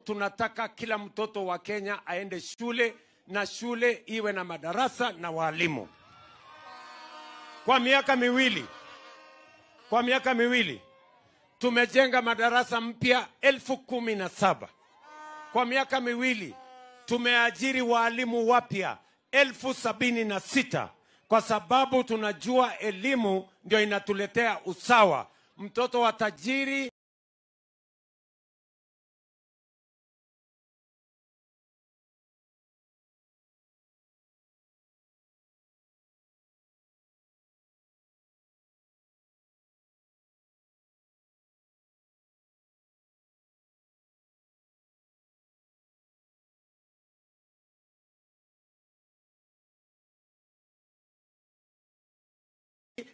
tunataka kila mtoto wa Kenya aende shule na shule iwe na madarasa na walimu. Kwa miaka miwili tumejenga madarasa mpya 17,000. Kwa miaka miwili tumeajiri walimu wapya 76,000, kwa sababu tunajua elimu ndio inatuletea usawa. Mtoto wa tajiri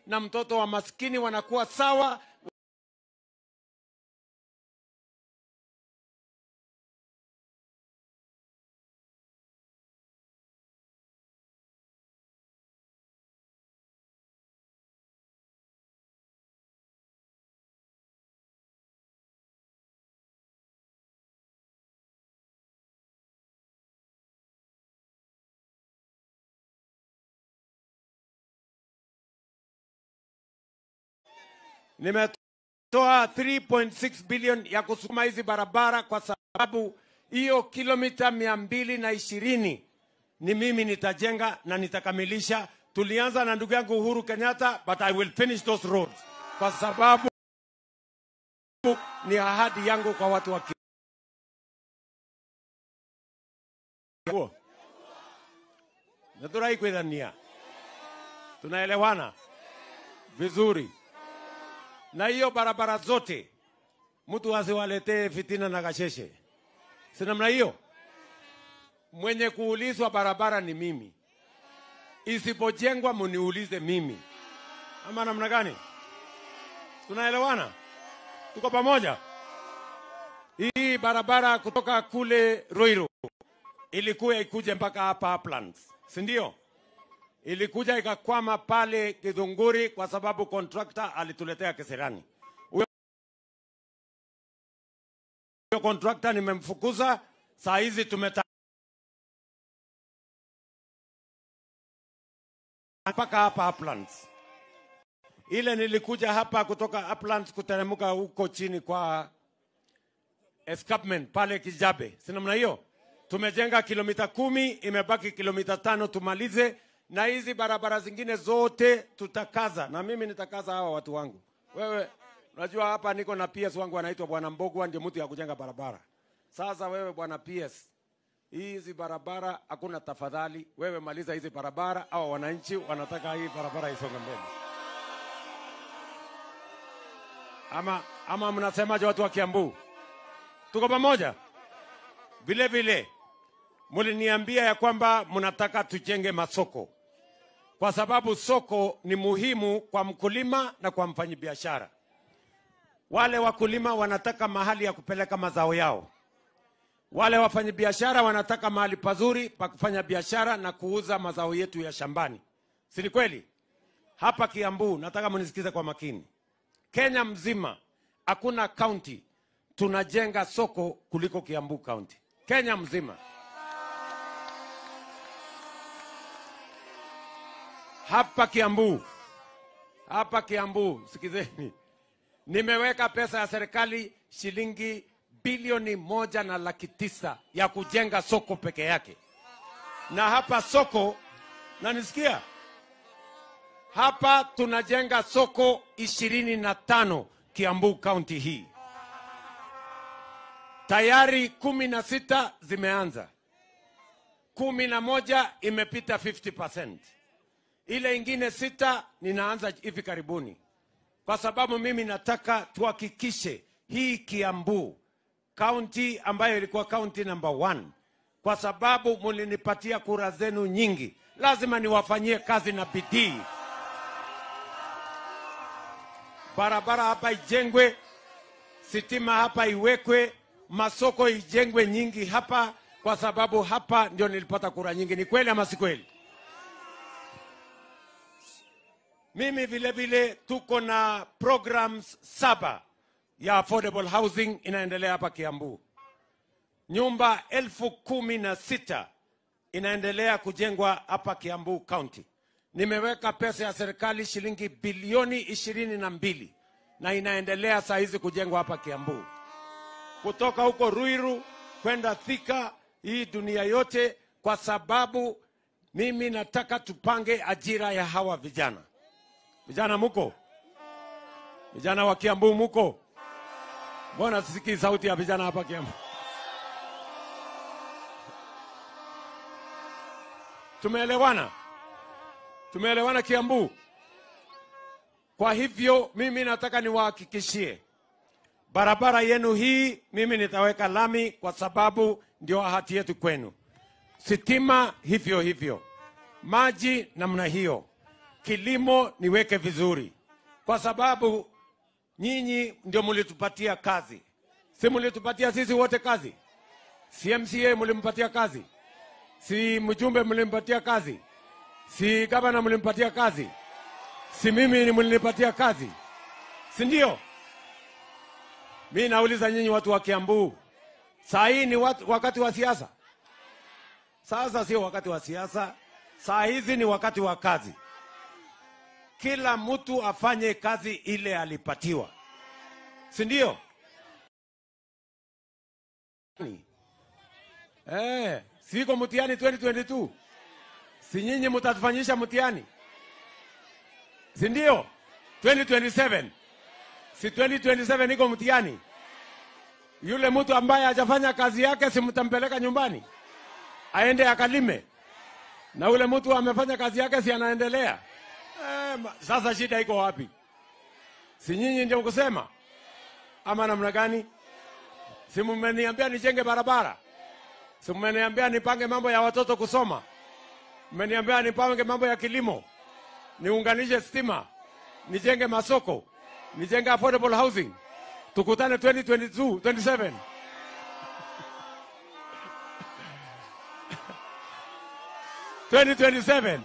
na mtoto wa maskini wanakuwa sawa. Nimetoa 3.6 billion ya kusukuma hizi barabara, kwa sababu hiyo kilomita 220 ni mimi nitajenga na nitakamilisha. Tulianza na ndugu yangu Uhuru Kenyatta, but I will finish those roads, kwa sababu ni ahadi yangu kwa watu wa Kenya. Naturai kuidhania. Tunaelewana vizuri. Na hiyo barabara zote mtu asiwaletee fitina na kasheshe. Si namna hiyo? Mwenye kuulizwa barabara ni mimi. Isipojengwa muniulize mimi. Ama namna gani? Tunaelewana? Tuko pamoja? Hii barabara kutoka kule Ruiru ilikuwa ikuje mpaka hapa Uplands, si ndio? Ilikuja ikakwama pale Githunguri kwa sababu contractor alituletea Keserani. Huyo contractor nimemfukuza, saa hizi mpaka hapa Uplands. Ile nilikuja hapa kutoka Uplands kuteremka huko chini kwa escarpment pale Kijabe. Si namna hiyo? Tumejenga kilomita 10, imebaki kilomita 5 tumalize. Na hizi barabara zingine zote tutakaza, na mimi nitakaza hawa watu wangu. Wewe unajua hapa niko na PS wangu anaitwa Bwana Mbogwa, ndio mtu ya kujenga barabara. Sasa wewe Bwana PS, hizi barabara hakuna tafadhali, wewe maliza hizi barabara, au wananchi wanataka hii barabara isonge mbele. Ama mnasemaje watu wa Kiambu? Tuko pamoja? Vile vile muliniambia ya kwamba mnataka tujenge masoko, kwa sababu soko ni muhimu kwa mkulima na kwa mfanyabiashara. Wale wakulima wanataka mahali ya kupeleka mazao yao, wale wafanyabiashara wanataka mahali pazuri pa kufanya biashara na kuuza mazao yetu ya shambani. Si ni kweli? Hapa Kiambu, nataka mnisikize kwa makini, Kenya mzima hakuna county tunajenga soko kuliko Kiambu County. Kenya mzima. Hapa Kiambu, sikizeni. Nimeweka pesa ya serikali shilingi bilioni 1.9 ya kujenga soko peke yake. Na hapa soko, na nisikia, hapa tunajenga soko 25 Kiambu County hii. Tayari 16 zimeanza. 11 imepita 50%. Ile ingine 6 ninaanza hivi karibuni. Kwa sababu mimi nataka tuhakikishe hii Kiambu County ambayo ilikuwa county number 1, kwa sababu mulinipatia kura zenu nyingi, lazima niwafanyie kazi na bidii. Barabara hapa ijengwe, sitima hapa iwekwe, masoko ijengwe nyingi hapa, kwa sababu hapa ndio nilipata kura nyingi. Ni kweli ama si kweli? Mimi vile vile tuko na programs 7 ya affordable housing inaendelea hapa Kiambu. nyumba 16,000 inaendelea kujengwa hapa Kiambu County. Nimeweka pesa ya serikali shilingi bilioni 22 na inaendelea saa hizi kujengwa hapa Kiambu. Kutoka huko Ruiru kwenda Thika, hii dunia yote, kwa sababu mimi nataka tupange ajira ya hawa vijana. Vijana muko? Vijana wa Kiambu muko? Mbona sisikii sauti ya vijana hapa Kiambu? Tumeelewana? Tumeelewana Kiambu? Kwa hivyo mimi nataka niwahakikishie barabara yenu hii mimi nitaweka lami, kwa sababu ndio ahadi yetu kwenu. Sitima hivyo hivyo. Maji namna hiyo. Kilimo niweke vizuri, kwa sababu nyinyi ndio mlitupatia kazi. Si mlitupatia sisi wote kazi? Si MCA mlimpatia kazi? Si mjumbe mlimpatia kazi? Si gavana mlimpatia kazi? Si mimi mlinipatia kazi? Si ndio? Mimi nauliza nyinyi watu wa Kiambu, saa hii ni wakati wa siasa? Sasa sio wakati wa siasa. Saa hizi ni wakati wa kazi. Kila mtu afanye kazi ile alipatiwa. Si ndio? Siko mtihani 2022. Si nyinyi mtatufanyisha mtihani? Si ndio? 2027. Si 2027 niko mtihani? Yule mtu ambaye hajafanya kazi yake si mtampeleka nyumbani aende akalime? Na ule mtu amefanya kazi yake si anaendelea? Sasa shida iko wapi? Si nyinyi ndio kusema ama namna gani? Si mmeniambia nijenge barabara? Si mmeniambia nipange mambo ya watoto kusoma? Mmeniambia nipange mambo ya kilimo, niunganishe stima, nijenge masoko, nijenge affordable housing. Tukutane 2022, 27.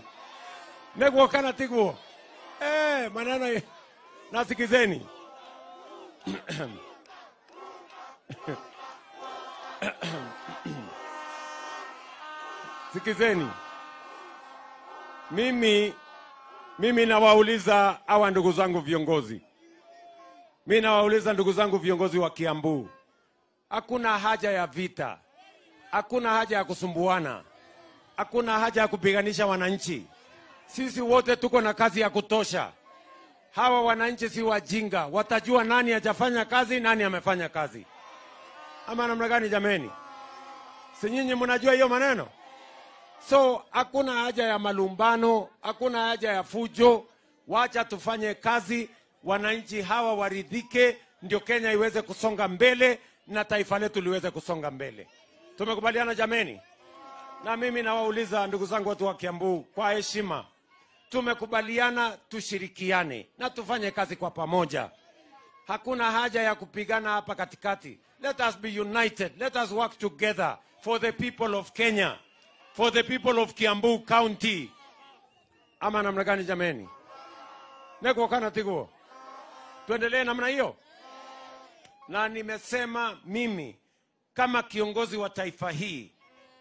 Nego kana tiguo. Maneno nasikizeni. Sikizeni. Mimi nawauliza hawa ndugu zangu viongozi. Mimi nawauliza ndugu zangu viongozi wa Kiambu. Hakuna haja ya vita. Hakuna haja ya kusumbuana. Hakuna haja ya kupiganisha wananchi. Sisi wote tuko na kazi ya kutosha. Hawa wananchi si wajinga. Watajua nani hajafanya kazi, nani amefanya kazi. Ama namna gani jameni? Si nyinyi mnajua hiyo maneno? So hakuna haja ya malumbano, hakuna haja ya fujo. Wacha tufanye kazi, wananchi hawa waridhike, ndio Kenya iweze kusonga mbele na taifa letu liweze kusonga mbele. Tumekubaliana jameni? Na mimi nawauliza ndugu zangu watu wa Kiambu, kwa heshima, tumekubaliana tushirikiane na tufanye kazi kwa pamoja. Hakuna haja ya kupigana hapa katikati. Let us be united. Let us work together for the people of Kenya, for the people of Kiambu County. Ama namna gani jameni? Neko kana tiguo. Tuendelee namna hiyo. Na nimesema mimi kama kiongozi wa taifa hii,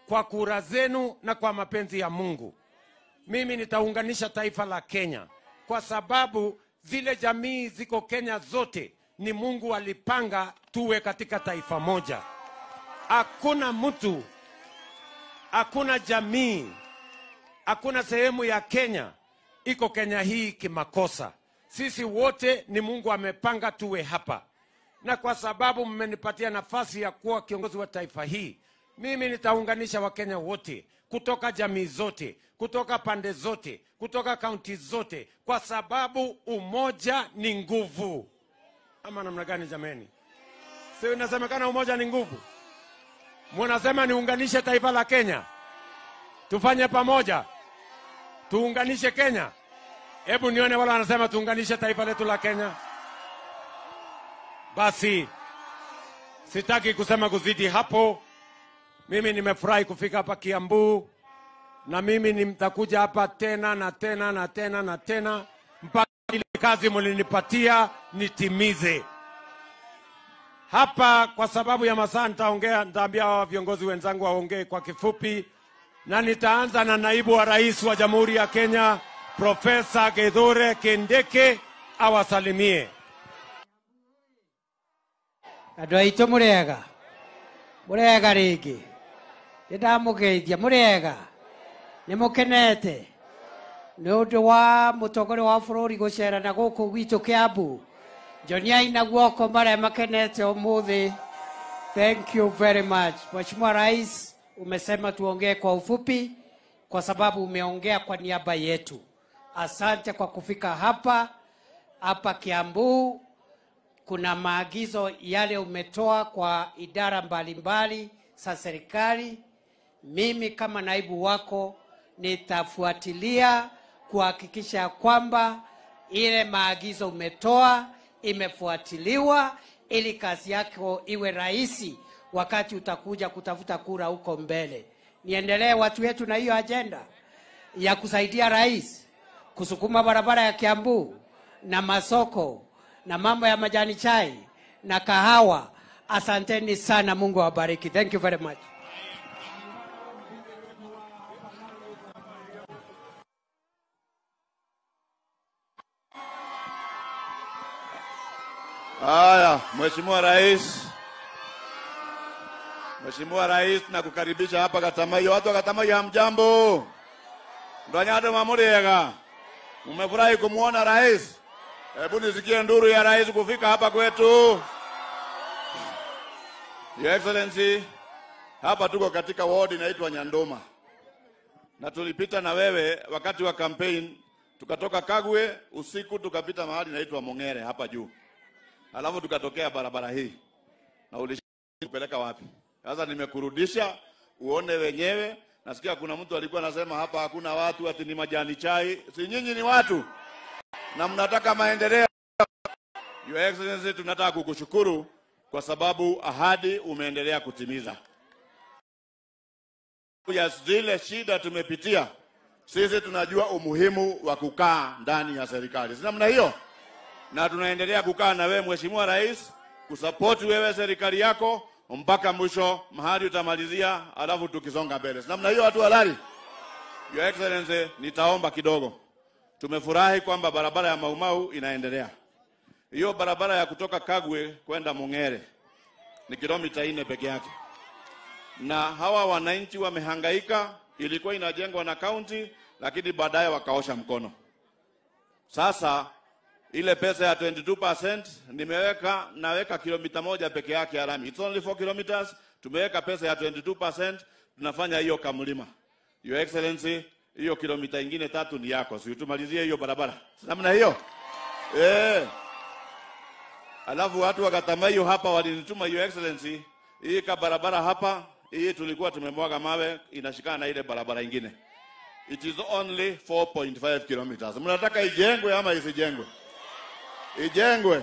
kwa kura zenu na kwa mapenzi ya Mungu, mimi nitaunganisha taifa la Kenya, kwa sababu zile jamii ziko Kenya zote ni Mungu alipanga tuwe katika taifa moja. Hakuna mtu, hakuna jamii, hakuna sehemu ya Kenya iko Kenya hii kimakosa. Sisi wote ni Mungu amepanga tuwe hapa. Na kwa sababu mmenipatia nafasi ya kuwa kiongozi wa taifa hii, mimi nitaunganisha Wakenya wote, kutoka jamii zote, kutoka pande zote, kutoka kaunti zote, kwa sababu umoja ni nguvu. Ama namna gani jameni? Sio inasemekana umoja ni nguvu? Mnasema niunganishe taifa la Kenya. Tufanye pamoja. Tuunganishe Kenya. Hebu nione wala wanasema tuunganishe taifa letu la Kenya. Basi sitaki kusema kuzidi hapo. Mimi nimefurahi kufika hapa Kiambu, na mimi nitakuja hapa tena na tena na tena na tena mpaka ile kazi mlinipatia nitimize. hapa kwa sababu ya masaa nitaambia hawa viongozi wenzangu waongee kwa kifupi, na nitaanza na naibu wa rais wa Jamhuri ya Kenya Profesa Kithure Kindiki awasalimie. Adoito murega rigi ndamugeithia murega nimukenete ni undu wa mutogore wa bururi gucera na guku gwitu Kiambu. Joniai na guoko mara makenete umuthi. Thank you very much. Mheshimiwa Rais, umesema tuongee kwa ufupi kwa sababu umeongea kwa niaba yetu. Asante kwa kufika hapa Kiambu. Kuna maagizo yale umetoa kwa idara mbalimbali za serikali. Mimi kama naibu wako nitafuatilia kuhakikisha kwamba ile maagizo umetoa imefuatiliwa ili kazi yako iwe rahisi wakati utakuja kutafuta kura huko mbele. Niendelee watu wetu na hiyo agenda ya kusaidia rais kusukuma barabara ya Kiambu na masoko na mambo ya majani chai na kahawa. Asanteni sana, Mungu awabariki. Thank you very much. Haya, Mheshimiwa Rais, nakukaribisha hapa Katamayo. Watu wa Katamayo hamjambo? Ndanyado mamuriega. Umefurahi kumuona rais? Hebu nisikie nduru ya rais kufika hapa kwetu. Your Excellency, hapa tuko katika ward inaitwa Nyandoma. Na tulipita na wewe wakati wa campaign, tukatoka Kagwe usiku tukapita mahali inaitwa Mongere hapa juu. Alafu tukatokea barabara hii. Na ulipeleka wapi? Sasa nimekurudisha uone wenyewe. Nasikia kuna mtu alikuwa anasema hapa hakuna watu, ati ni majani chai. Si nyinyi ni watu? Na mnataka maendeleo. Your Excellency, tunataka kukushukuru kwa sababu ahadi umeendelea kutimiza. Ya zile shida tumepitia, sisi tunajua umuhimu wa kukaa ndani ya serikali. Si namna hiyo? Na tunaendelea kukaa na wewe Mheshimiwa Rais, kusupport wewe serikali yako mpaka mwisho mahali utamalizia, alafu tukisonga mbele. Si namna hiyo watu halali? Your Excellency, nitaomba kidogo. Tumefurahi kwamba barabara ya Maumau inaendelea. Hiyo barabara ya kutoka Kagwe kwenda Mongere ni kilomita 4 peke yake. Na hawa wananchi wamehangaika, ilikuwa inajengwa na county lakini baadaye wakaosha mkono. Sasa ile pesa ya 22% naweka kilomita 1 peke yake ya lami. It's only 4 kilometers. Tumeweka pesa ya 22%, tunafanya hiyo kamlima. Your Excellency, hiyo kilomita ingine 3 ni yako. Si tumalizie hiyo barabara. Namna hiyo? Alafu watu wa Katamayo hapa walinituma Your Excellency, hii barabara hapa, hii tulikuwa tumemwaga mawe inashikana na ile barabara ingine. It is only 4.5 kilometers. Mnataka ijengwe ama isijengwe? Ijengwe.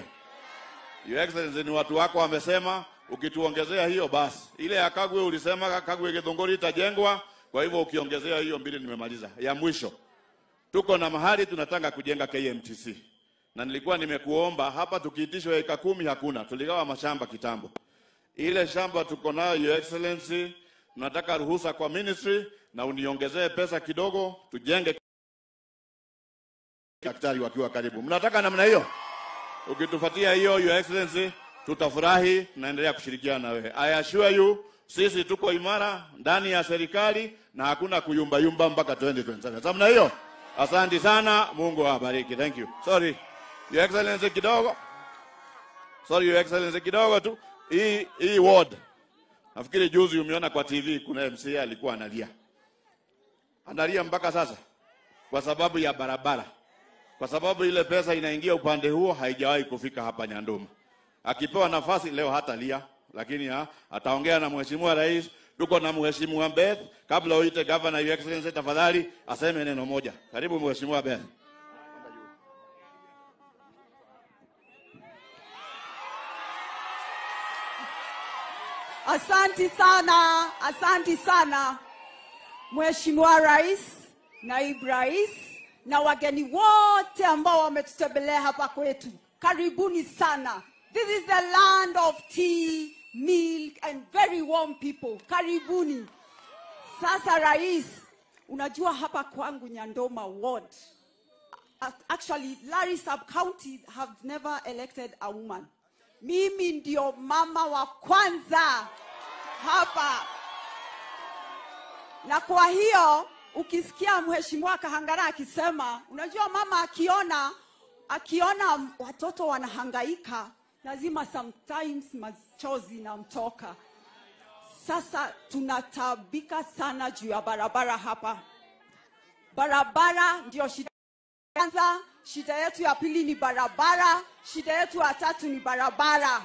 Your Excellency, ni watu wako wamesema ukituongezea hiyo basi. Ile ya Kagwe ulisema Kagwe Githunguri itajengwa, kwa hivyo ukiongezea hiyo 2 nimemaliza. Ya mwisho, tuko na mahali tunataka kujenga KMTC. Na nilikuwa nimekuomba hapa tukiitishwa eka 10 hakuna. Tuligawa mashamba kitambo. Ile shamba tuko nayo Your Excellency, tunataka ruhusa kwa ministry na uniongezee pesa kidogo tujenge daktari wakiwa karibu. Mnataka namna hiyo? Ukitufuatia hiyo Your Excellency, tutafurahi, naendelea kushirikiana na wewe. I assure you, sisi tuko imara ndani ya serikali na hakuna kuyumba yumba mpaka 2027. Namna hiyo? Asante sana, Mungu awabariki. Thank you. Sorry. Your Excellency kidogo tu. Hii ward. Nafikiri juzi umeona kwa TV kuna MCA alikuwa analia. Analia mpaka sasa kwa sababu ya barabara. Kwa sababu ile pesa inaingia upande huo haijawahi kufika hapa Nyandoma. Akipewa nafasi leo hatalia, lakini ataongea na Mheshimiwa Rais. Tuko na Mheshimiwa Beth, kabla uite governor Your Excellency tafadhali aseme neno moja. Karibu Mheshimiwa Beth. Asante sana Mheshimiwa Rais, Naibu Rais na wageni wote ambao wametutembelea hapa kwetu. Karibuni sana. This is the land of tea, milk, and very warm people. Karibuni. Sasa Rais, unajua hapa kwangu Nyandoma ward. Actually, Larry sub-county have never elected a woman. Mimi ndio mama wa kwanza hapa. Na kwa hiyo, ukisikia Mheshimiwa Kahangara akisema, unajua mama akiona watoto wanahangaika, lazima sometimes machozi inamtoka. Sasa tunatabika sana juu ya barabara hapa. Barabara ndio shida kwanza, shida yetu ya pili ni barabara, shida yetu ya tatu ni barabara.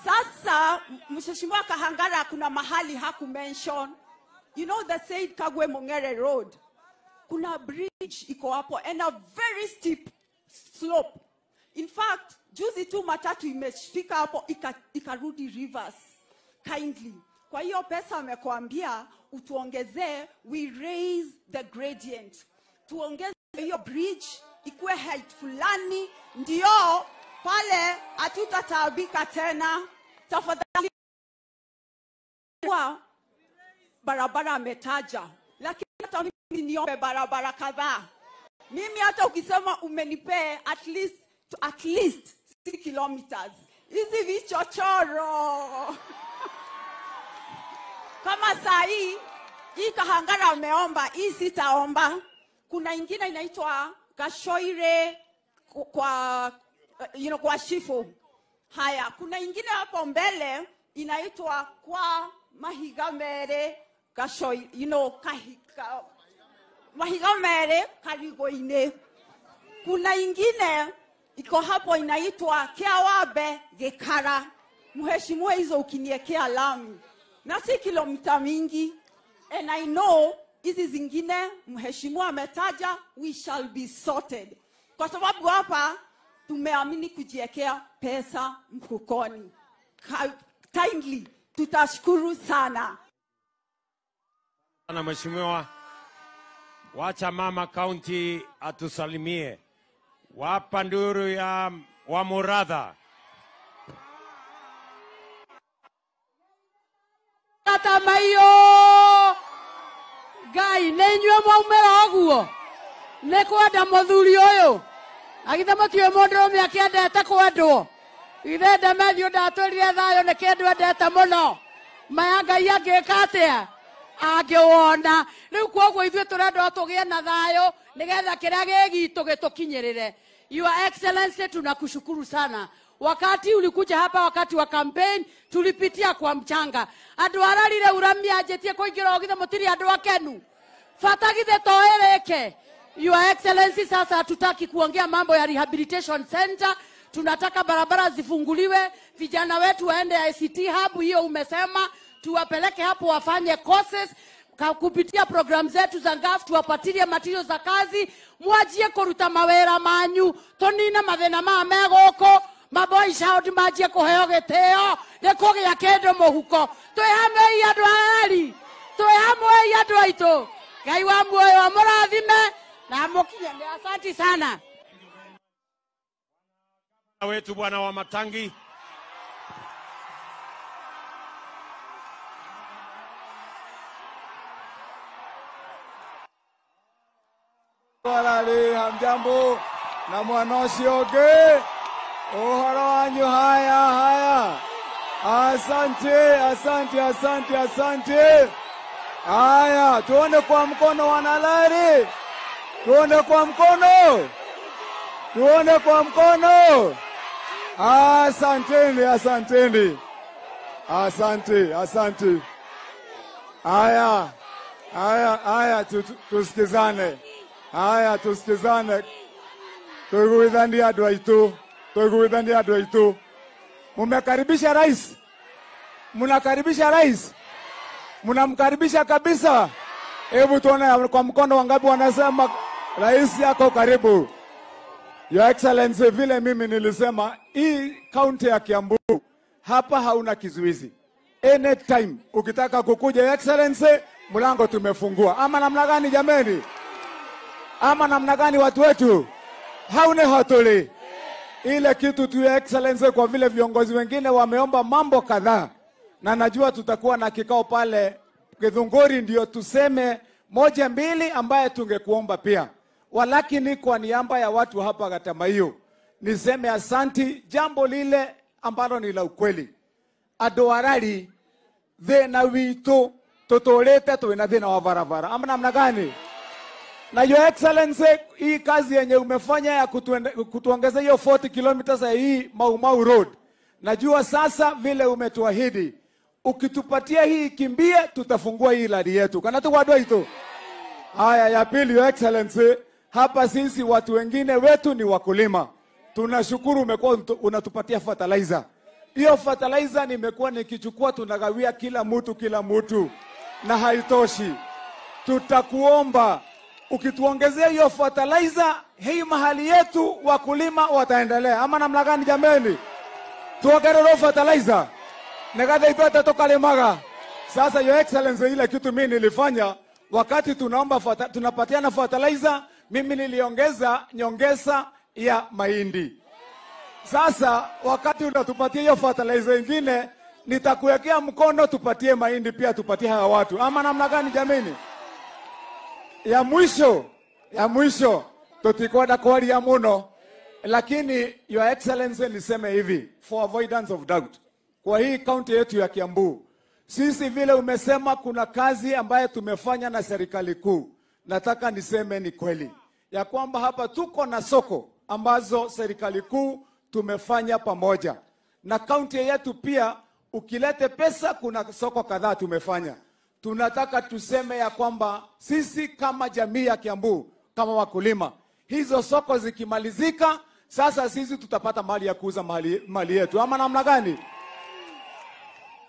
Sasa Mheshimiwa Kahangara kuna mahali hakumention. You know the Said Kagwe Mongere Road. Kuna bridge iko hapo and a very steep slope. In fact, juzi tu matatu imefika hapo ikarudi reverse kindly. Kwa hiyo pesa amekuambia utuongezee, we raise the gradient. Tuongeze hiyo bridge ikuwe height fulani ndio pale hatutataabika tena. Tafadhali kwa barabara ametaja, lakini hata mimi niombe barabara kadhaa. Mimi hata ukisema umenipe at least 6 kilometers. Hizi vichochoro. Kama saa hii Kahangara ameomba, hii sitaomba. Kuna ingine inaitwa Gashoire kwa Shifu. Haya, kuna ingine hapo mbele inaitwa kwa Mahigamere Gashoire, Mahigamere Karigoine. Kuna ingine iko hapo inaitwa Kiawabe Gekara. Mheshimiwa, hizo ukiniekea lami na si kilomita mingi, and I know hizi zingine Mheshimiwa ametaja, we shall be sorted. Kwa sababu hapa tumeamini kujiekea pesa mfukoni. Kindly tutashukuru sana. Na Mheshimiwa, wacha mama county atusalimie. Wapa nduru ya Wamuradha. Atamayo Gai nenywe mwaumera oguo nekwenda muthuri uyu agithe mutio mundu umwe akiendete kwendwo ithe Ndemethio ndatwirire thayo ni kindu endete muno maya Ngai angika atia angiwona riu kwoguo ithuĩ turenda tugie na thayo nigetha kiria gigitu gitukinyirire. Your Excellency, tunakushukuru sana. Wakati ulikuja hapa wakati wa campaign tulipitia kwa mchanga. Andu ararire uramia ajetie kuingira ogithe mutiri andu akenu. Fatagithe toereke. Your Excellency, sasa hatutaki kuongea mambo ya rehabilitation center. Tunataka barabara zifunguliwe, vijana wetu waende ICT hub, hiyo umesema tuwapeleke hapo wafanye courses kupitia program zetu za NGAF, tuwapatirie materials za kazi, mwajie kuruta mawera manyu, tonina mathina ma megoko. Maboy shout majie kuheo giteo nikugia kindu muhuko twihame andu ari twihame andu aitu Ngai wa muoyo amurathime na mukinyane. Asante sana wetu bwana wa Matangi. Walali hamjambo na mwanosioge. Uhoro wanyu haya. Asante. Haya, tuone kwa mkono wanalari. Tuone kwa mkono. Asanteni. Haya, tusikizane. Tuguithanie andu aitu. Mumekaribisha rais. Mnakaribisha rais. Mnamkaribisha kabisa. Hebu tuone kwa mkono wangapi wanasema rais yako karibu. Your Excellency, vile mimi nilisema hii county ya Kiambu hapa hauna kizuizi. Anytime ukitaka kukuja Your Excellency, mlango tumefungua. Ama namna gani jameni? Ama namna gani watu wetu? Haune hoteli. ile kitu tu ya Excellency, kwa vile viongozi wengine wameomba mambo kadhaa, na najua tutakuwa na kikao pale Githunguri ndio tuseme moja mbili ambaye tungekuomba pia. Walakini kwa niaba ya watu hapa Gatamaio niseme asanti. Jambo lile ambalo ni la ukweli, adoarari thina wito tutulete tuina thina wa barabara ama namna gani? Na Your Excellency, hii kazi yenye umefanya ya kutuongeza hiyo 40 kilometers ya hii Mau Mau Road, najua sasa vile umetuahidi ukitupatia hii kimbie tutafungua hii radi yetu. Kana tu wadwa ito. Haya, ya pili Your Excellency, hapa sisi watu wengine wetu ni wakulima. Tunashukuru umekuwa unatupatia fertilizer. Hiyo fertilizer nimekuwa nikichukua tunagawia kila mtu na haitoshi. Tutakuomba ukituongezea hiyo fertilizer, hii mahali yetu wakulima wataendelea. Ama namna gani jameni? Tuongeze fertilizer. Negada ipata tokalemaga. Sasa Your Excellency, ile kitu mimi nilifanya wakati tunapatiana fertilizer, mimi niliongeza nyongeza ya mahindi. Sasa wakati unatupatia hiyo fertilizer nyingine, nitakuwekea mkono tupatie mahindi pia tupatie hawa watu. Ama namna gani jameni? Ya mwisho tutikwenda kuaria muno, lakini Your Excellency niseme hivi for avoidance of doubt. Kwa hii county yetu ya Kiambu, sisi vile umesema kuna kazi ambaye tumefanya na serikali kuu, nataka niseme ni kweli ya kwamba hapa tuko na soko ambazo serikali kuu tumefanya pamoja na county yetu pia. Ukilete pesa, kuna soko kadhaa tumefanya. Tunataka tuseme ya kwamba sisi kama jamii ya Kiambu, kama wakulima, hizo soko zikimalizika, sasa sisi tutapata mali ya kuuza mali yetu. Ama namna gani?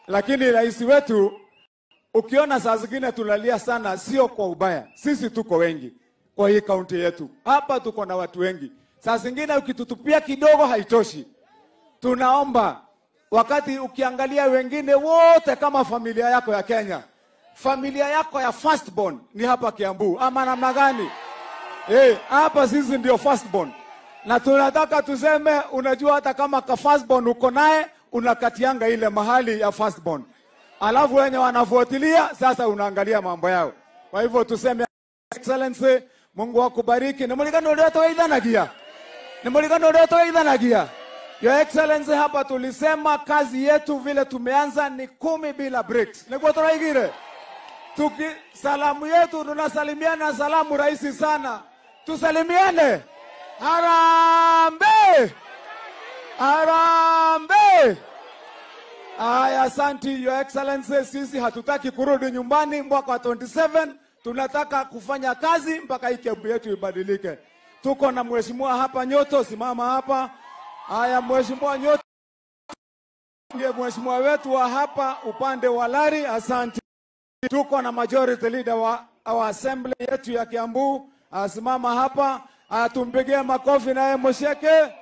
Lakini rais wetu, ukiona saa zingine tunalia sana, sio kwa ubaya. Sisi tuko wengi kwa hii kaunti yetu. Hapa tuko na watu wengi. Saa zingine ukitutupia kidogo haitoshi. Tunaomba wakati ukiangalia wengine wote kama familia yako ya Kenya, familia yako ya firstborn ni hapa Kiambu. Ama namna gani? Hapa sisi ndio firstborn. Na tunataka tuseme, unajua hata kama ka firstborn uko naye, unakatianga ile mahali ya firstborn. Alafu wenye wanafuatilia sasa unaangalia mambo yao. Kwa hivyo tuseme Excellency, Mungu akubariki. Nimulikano ndoto idhanagia. Your Excellency, hapa tulisema kazi yetu vile tumeanza ni 10 bila breaks. Nikuwa tunaigire. Salamu yetu tunasalimiana salamu rahisi sana. Tusalimiane. Harambe! Harambe! Aya, asante Your Excellency, sisi hatutaki kurudi nyumbani mwaka wa 27, tunataka kufanya kazi mpaka hii Kiambu yetu ibadilike. Tuko na mheshimiwa hapa Nyoto, simama hapa. Aya, mheshimiwa Nyoto ndiye mheshimiwa wetu wa hapa upande wa Lari, asante. Tuko na majority leader wa our assembly yetu ya Kiambu, asimama hapa, atumpigie makofi naye Mosheke,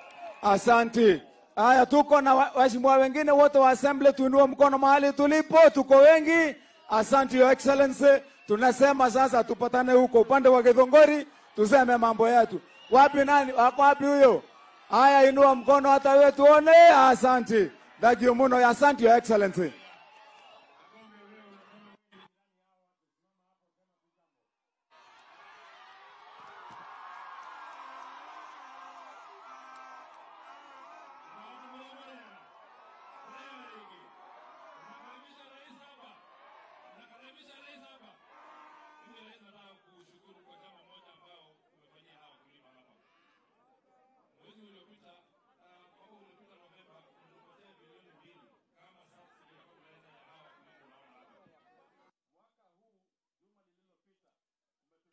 asante. Haya, tuko na waheshimiwa wengine wote wa assembly, tuinue mkono mahali tulipo, tuko wengi. Asante Your Excellency. Tunasema sasa tupatane huko upande wa Githunguri, tuseme mambo yetu. Wapi nani? Wako wapi huyo? Haya, inua mkono hata wewe tuone. Asante. Thank you muno. Asante Your Excellency.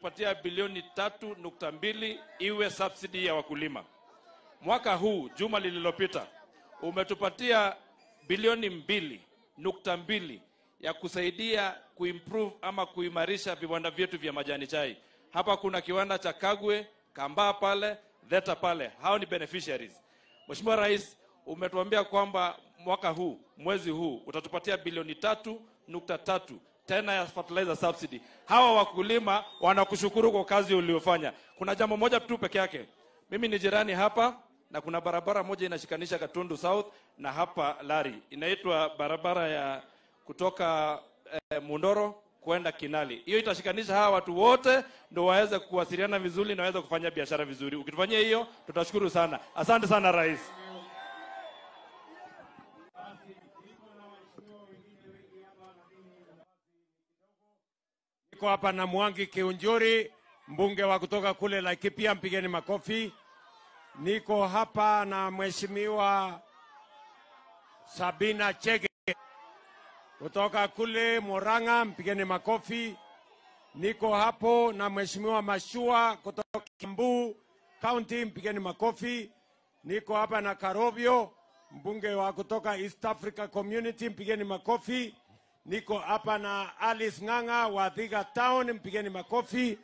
Patia bilioni 3.2 iwe subsidy ya wakulima. Mwaka huu juma lililopita umetupatia bilioni 2.2 ya kusaidia kuimprove ama kuimarisha viwanda vyetu vya majani chai. Hapa kuna kiwanda cha Kagwe, Kambaa pale, Theta pale. Hao ni beneficiaries. Mheshimiwa Rais, umetuambia kwamba mwaka huu, mwezi huu utatupatia bilioni 3.3 tena ya fertilizer subsidy. Hawa wakulima wanakushukuru kwa kazi uliofanya. Kuna jambo moja tu peke yake. Mimi ni jirani hapa, na kuna barabara moja inashikanisha Gatundu South na hapa Lari, inaitwa barabara ya kutoka Mundoro kwenda Kinali. Hiyo itashikanisha hawa watu wote ndio waweze kuwasiliana vizuri na waweze kufanya biashara vizuri. Ukitufanyia hiyo tutashukuru sana. Asante sana rais. Niko hapa na Mwangi Kiunjuri, mbunge wa kutoka kule Laikipia, mpigeni makofi. Niko hapa na Mheshimiwa Sabina Chege kutoka kule Murang'a, mpigeni makofi. Niko hapo na Mheshimiwa Mashua kutoka Kiambu County, mpigeni makofi. Niko hapa na Karobio, mbunge wa kutoka East Africa Community, mpigeni makofi. Niko hapa na Alice Ng'ang'a wa Thika Town, mpigeni makofi.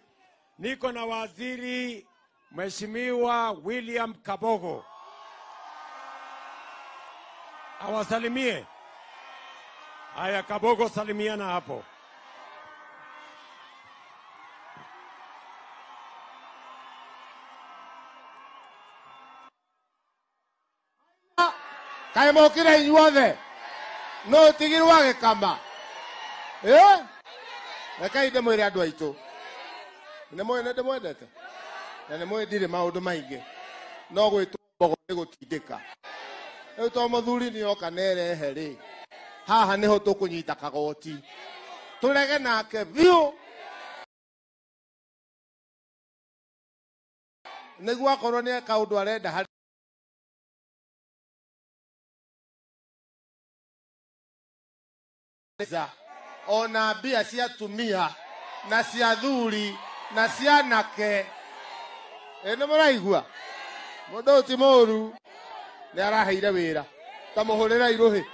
Niko na waziri Mheshimiwa William Kabogo, awasalimie. Haya, Kabogo, salimiana hapo. Kae mokire inyuothe no tigirwa gikama reke inde mwire andu aitu nä mwendete na nä mwä ndirä maå ndå maingä no gwä twogo nä gå tindä rä u to må thuri nä oka nerehe rä haha nä ho tå kå nyita kagoti tå rege nake biå nä guo akorwo nä eka å ndå arenda harä ona mbia cia tumia na cia thuri na cia nake nä må raigua må ndå ti må ru nä araheire wä ra ta må hå rä ra irå hä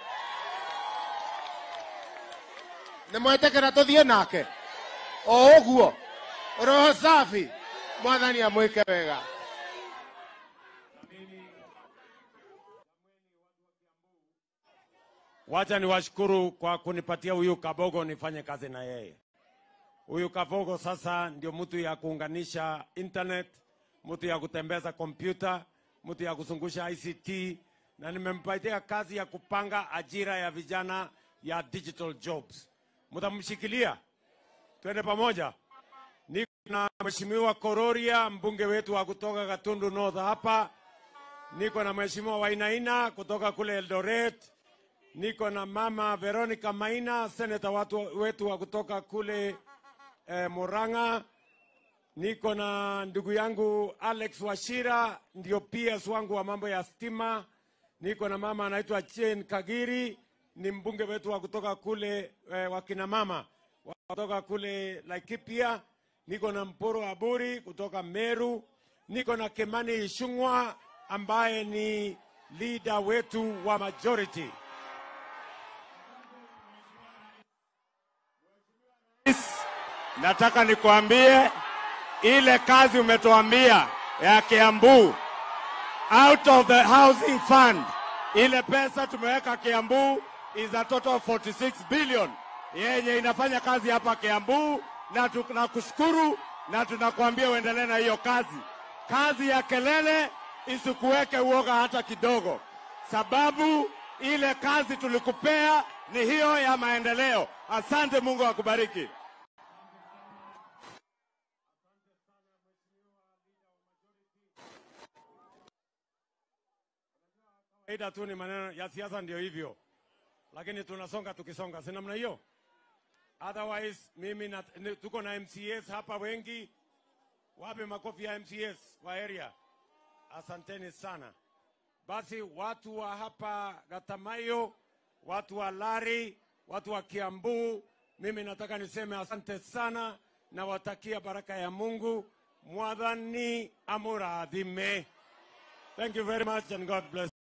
nä mwetä ra tå thiä nake o å guo roho safi mwathani amwä ke wega. Wacha niwashukuru kwa kunipatia huyu Kabogo nifanye kazi na yeye. Huyu Kabogo sasa ndio mtu ya kuunganisha internet, mtu ya kutembeza kompyuta, mtu ya kuzungusha ICT, na nimempatia kazi ya kupanga ajira ya vijana ya digital jobs. Mtamshikilia? Twende pamoja. Niko na Mheshimiwa Kororia, mbunge wetu wa kutoka Gatundu North hapa. Niko na Mheshimiwa Wainaina kutoka kule Eldoret. Niko na Mama Veronica Maina, seneta wetu wa kutoka kule Murang'a. Niko na ndugu yangu Alex Washira, ndio PS wangu wa mambo ya stima. Niko na mama anaitwa Chen Kagiri, ni mbunge wetu wa kutoka kule wakina mama kutoka kule Laikipia. Niko na Mporo Aburi kutoka Meru. Niko na Kemani Ishungwa ambaye ni leader wetu wa majority. Nataka nikuambie ile kazi umetoambia ya Kiambu, out of the housing fund, ile pesa tumeweka Kiambu is a total of 46 billion yenye inafanya kazi hapa Kiambu, na tunakushukuru na tunakuambia uendelee na hiyo kazi. Kazi ya kelele isikuweke uoga hata kidogo, sababu ile kazi tulikupea ni hiyo ya maendeleo. Asante, Mungu akubariki. Ida tu ni maneno ya siasa ndio hivyo. Lakini tunasonga tukisonga, si namna hiyo? Otherwise mimi tuko na MCAs hapa wengi. Wape makofi ya MCAs wa area. Asanteni sana. Basi watu wa hapa Gatamayo, watu wa Lari, watu wa Kiambu, mimi nataka niseme asante sana na watakia baraka ya Mungu. Mwathani amuradhime. Thank you very much and God bless.